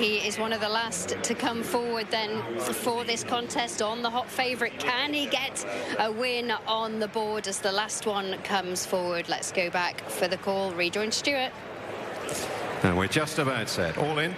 Frankie is one of the last to come forward then for this contest on the hot favourite. Can he get a win on the board as the last one comes forward? Let's go back for the call. Rejoin Stuart. And we're just about set. All in.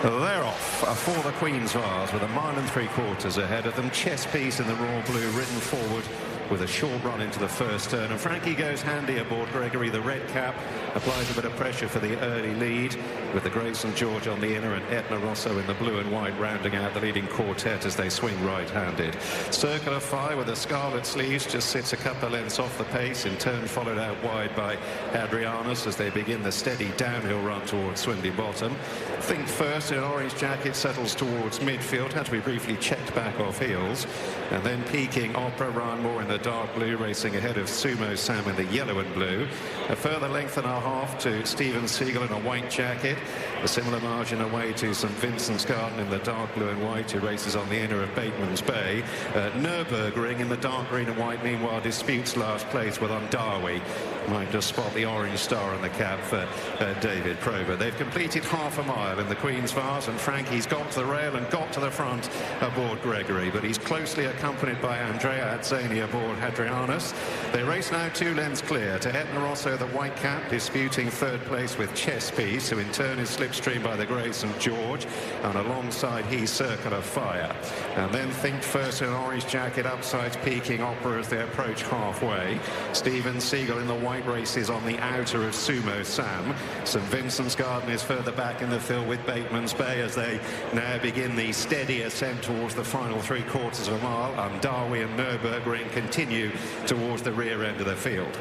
They're off for the Queen's Vase with a mile and 3/4 ahead of them. Chess piece in the royal blue ridden forward with a short run into the first turn, and Frankie goes handy aboard Gregory. The red cap applies a bit of pressure for the early lead, with the Grey St George on the inner and Etna Rosso in the blue and white rounding out the leading quartet as they swing right-handed. Circular Fire with the scarlet sleeves just sits a couple of lengths off the pace, in turn followed out wide by Adrianus as they begin the steady downhill run towards Swindy Bottom. Think First in orange jacket settles towards midfield, had to be briefly checked back off heels, and then Peking Opera, Ryan Moore in the dark blue racing ahead of Sumo Sam in the yellow and blue. A further length and a half to Stephen Siegel in a white jacket, a similar margin away to St Vincent's Garden in the dark blue and white, who races on the inner of Bateman's Bay. Nürburgring in the dark green and white meanwhile disputes last place with Undawi. Might just spot the orange star on the cap for David Prober. They've completed half a mile in the Queen's Vase, and Frankie's got to the rail and got to the front aboard Gregory, but he's closely accompanied by Andrea Azzani aboard Hadrianus. They race now 2 lengths clear to Etna Rosso, the white cap, disputing third place with Chess Piece, who in turn is slipstream by the Grey St George, and alongside he Circular Fire. And then Think First in an orange jacket upsides Peking Opera as they approach halfway. Stephen Siegel in the white races on the outer of Sumo Sam. St Vincent's Garden is further back in the field with Bateman's Bay as they now begin the steady ascent towards the final 3/4 of a mile. Darwi and Nürburgring continue towards the rear end of the field.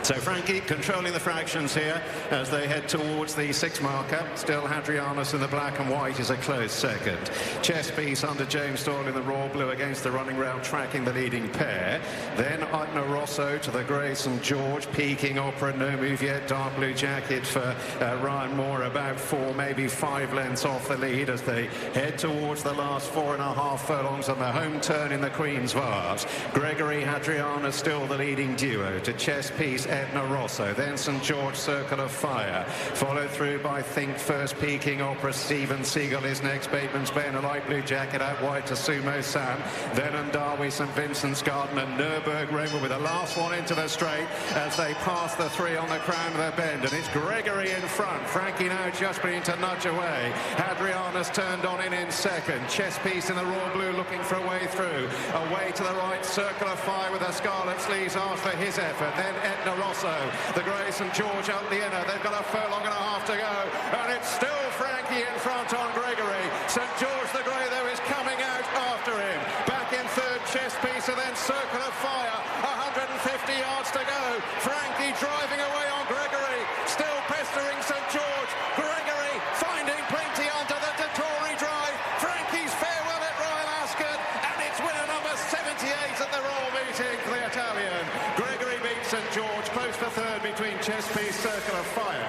So Frankie controlling the fractions here as they head towards the 6 marker. Still Hadrianus in the black and white is a close second. Chess Piece under James Doyle in the raw blue against the running rail, tracking the leading pair. Then Etna Rosso to the Grey St George. Peking Opera, no move yet. Dark blue jacket for Ryan Moore, about 4, maybe 5 lengths off the lead as they head towards the last 4.5 furlongs on the home turn in the Queen's Vase. Gregory Hadrianus still the leading duo to Chess Piece, Etna Rosso, then St George, Circular Fire, followed through by Think First, Peking Opera. Stephen Siegel is next. Bateman's Bay in a light blue jacket out wide to Sumo Sam, then Undawi, St Vincent's Garden and Nürburgring with the last one into the straight as they pass the 3 on the crown of the bend, and it's Gregory in front. Frankie now just beginning to nudge away. Hadrianus turned on in second. Chess Piece in the raw blue looking for a way through. Away to the right, Circular Fire with the scarlet sleeves asked for his effort. Then Etna Rosso, the Grey St George up the inner. They've got a furlong and a half to go, and it's still Frankie in front on Gregory. St George the Grey though is coming out after him. Back in third, Chess Piece, and then Circular Fire. 150 yards to go. Frankie driving away on Gregory, still pestering St George. Gregory finding plenty under the Dettori drive. Frankie's farewell at Royal Ascot, and it's winner number 78 at the Royal Meeting for the Italian. Gregory beats St George, close to third between Chess Piece, Circular Fire.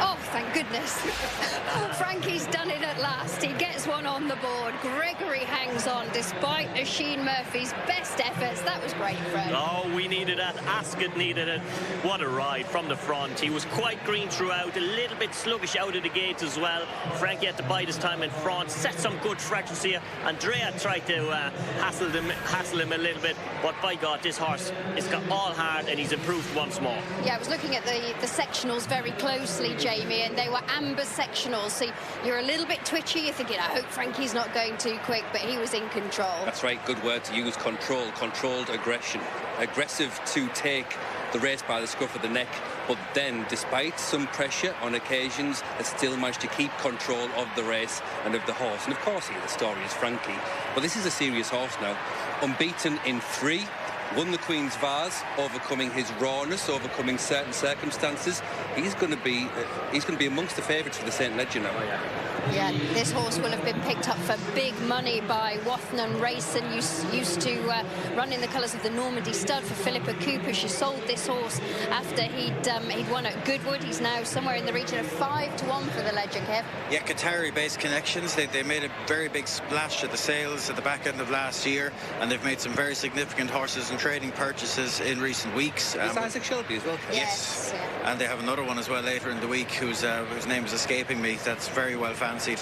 Oh, thank goodness. Frankie's done it at last. He gets one on the board. Gregory hangs on despite Oisin Murphy's best efforts. That was great, Fred. Oh, we needed that. Ascot needed it. What a ride from the front. He was quite green throughout, a little bit sluggish out of the gates as well. Frankie had to bide his time in front, set some good fractions here. Andrea tried to hassle him a little bit, but by God, this horse has got all hard and he's improved once more. Yeah, I was looking at the sectionals very closely, Jamie, and they were amber sectionals, so you're a little bit twitchy. You're thinking, I hope Frankie's not going too quick, but he was in control. That's right, good word to use, control, controlled aggression. Aggressive to take the race by the scruff of the neck, but then, despite some pressure on occasions, has still managed to keep control of the race and of the horse. And of course, here the story is Frankie. But this is a serious horse now. Unbeaten in 3. Won the Queen's Vase, overcoming his rawness, overcoming certain circumstances. He's going to be amongst the favourites for the St Leger now. Yeah, this horse will have been picked up for big money by Wathnan Racing, used to run in the colours of the Normandy stud for Philippa Cooper. She sold this horse after he'd won at Goodwood. He's now somewhere in the region of 5-1 for the Leger, Kev. Yeah, Qatari-based connections. They made a very big splash at the sales at the back end of last year, and they've made some very significant horses and trading purchases in recent weeks. Is Isaac Shelby as well? Yes. And they have another one as well later in the week whose name is escaping me. That's very well fancied.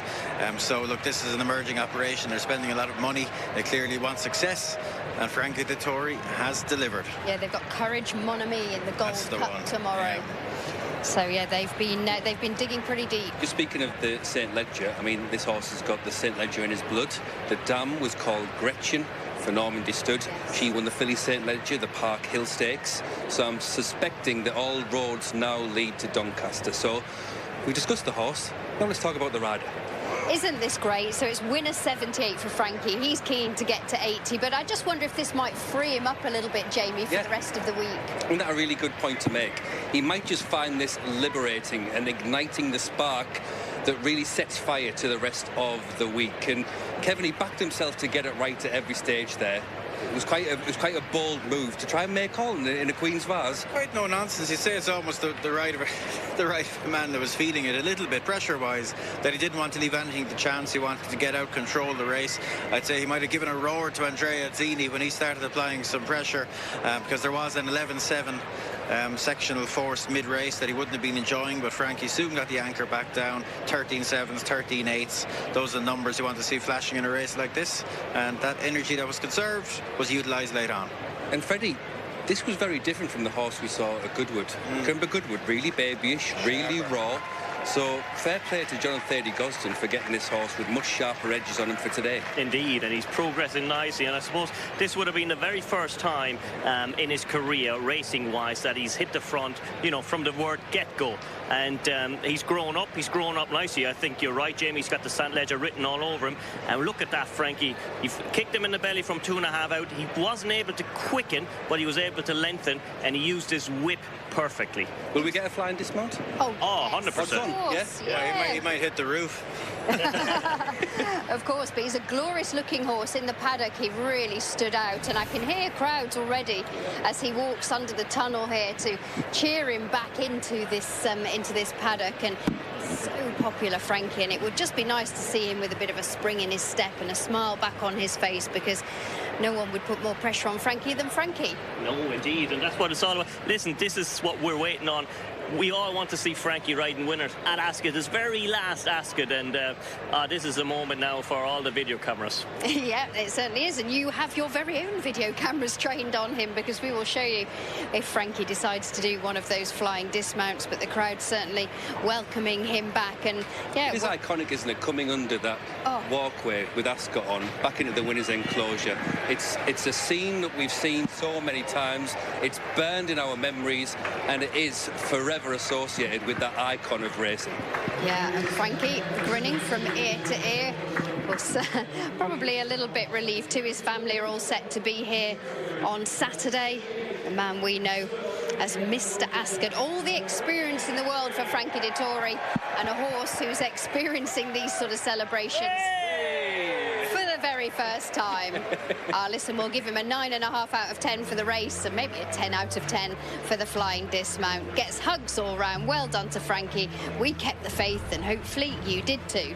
So look, this is an emerging operation. They're spending a lot of money. They clearly want success. And Frankie Dettori has delivered. Yeah, they've got Courage Mon Ami in the Gold Cup tomorrow. Yeah. So yeah, they've been digging pretty deep. Just speaking of the St. Leger, I mean, this horse has got the St. Leger in his blood. The dam was called Gretchen for Normandy Stud. She won the Filly St. Leger, the Park Hill Stakes. So I'm suspecting that all roads now lead to Doncaster. So we discussed the horse. Now let's talk about the rider. Isn't this great? So it's winner 78 for Frankie. He's keen to get to 80, but I just wonder if this might free him up a little bit, Jamie, for the rest of the week. Isn't that a really good point to make? He might just find this liberating and igniting the spark that really sets fire to the rest of the week. And Kevin, he backed himself to get it right at every stage there. It was quite a bold move to try and make all in a Queen's Vase. Quite no nonsense. You'd say it's almost the right of a man that was feeding it a little bit pressure-wise, that he didn't want to leave anything to chance. He wanted to get out, control the race. I'd say he might have given a roar to Andrea Azzini when he started applying some pressure, because there was an 11-7 sectional force mid-race that he wouldn't have been enjoying, but Frankie soon got the anchor back down. 13-7s, 13-8s. Those are the numbers you want to see flashing in a race like this, and that energy that was conserved was utilised late on. And Freddie, this was very different from the horse we saw at Goodwood. Remember Goodwood, really babyish, really raw. So fair play to Jonathan Thady Gosden for getting this horse with much sharper edges on him for today. Indeed, and he's progressing nicely, and I suppose this would have been the very first time in his career, racing-wise, that he's hit the front, you know, from the word get-go. And he's grown up nicely. I think you're right, Jamie. He's got the St. Leger written all over him. And look at that, Frankie. He kicked him in the belly from 2.5 out. He wasn't able to quicken, but he was able to lengthen, and he used his whip perfectly. Will we get a flying dismount? Oh, 100%. Yeah. He might hit the roof. Of course, but he's a glorious looking horse in the paddock. He really stood out, and I can hear crowds already as he walks under the tunnel here to cheer him back into this paddock. And he's so popular, Frankie, and it would just be nice to see him with a bit of a spring in his step and a smile back on his face, because no one would put more pressure on Frankie than Frankie. No, indeed, and that's what it's all about. Listen, this is what we're waiting on. We all want to see Frankie riding winners at Ascot, his very last Ascot, and this is a moment now for all the video cameras. Yeah, it certainly is, and you have your very own video cameras trained on him, because we will show you if Frankie decides to do one of those flying dismounts, but the crowd certainly welcoming him back. And yeah, it's iconic, isn't it, coming under that walkway with Ascot on, back into the winner's enclosure. It's a scene that we've seen so many times. It's burned in our memories, and it is forever associated with that icon of racing. Yeah, and Frankie grinning from ear to ear. Was probably a little bit relieved too. His family are all set to be here on Saturday. The man we know as Mr. Ascot. All the experience in the world for Frankie Dettori, and a horse who's experiencing these sort of celebrations for the very first time. Listen, we'll give him a 9.5 out of 10 for the race, and maybe a 10 out of 10 for the flying dismount. Gets hugs all round. Well done to Frankie. We kept the faith, and hopefully you did too.